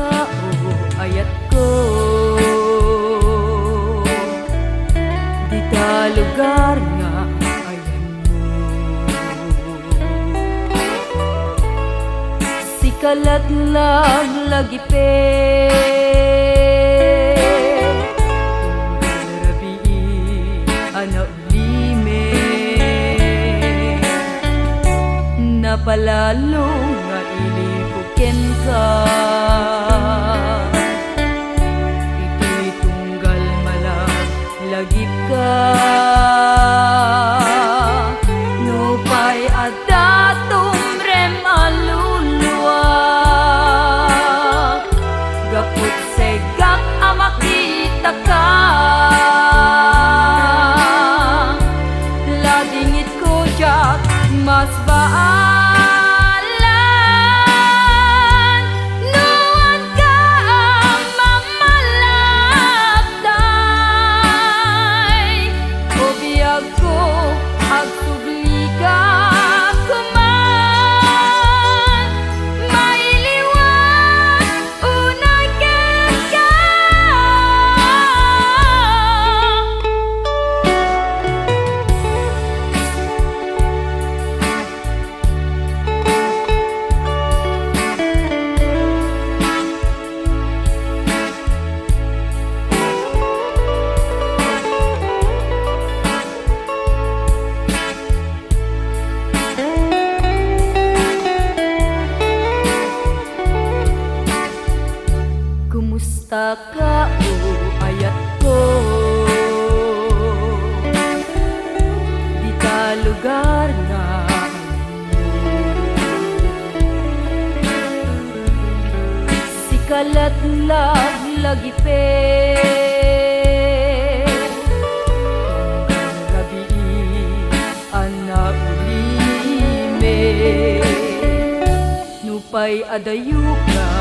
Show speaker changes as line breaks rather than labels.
kao ayat ko. Di ta lugar nga ayan mo. Sikalat lang lagipe tunggal rabii ana ulime. Napalalo nga ilipuken ka. Ito'y tunggal malag lagip ka. Nupay adatom rem aluluwa. Gapot segak amakita ka. Ladingit ko jak mas baan. Kumusta ka o ayat ko? Di ta lugar nga sikalat lang lagipe tunggal rabii ana ulime. Nupay adayo ka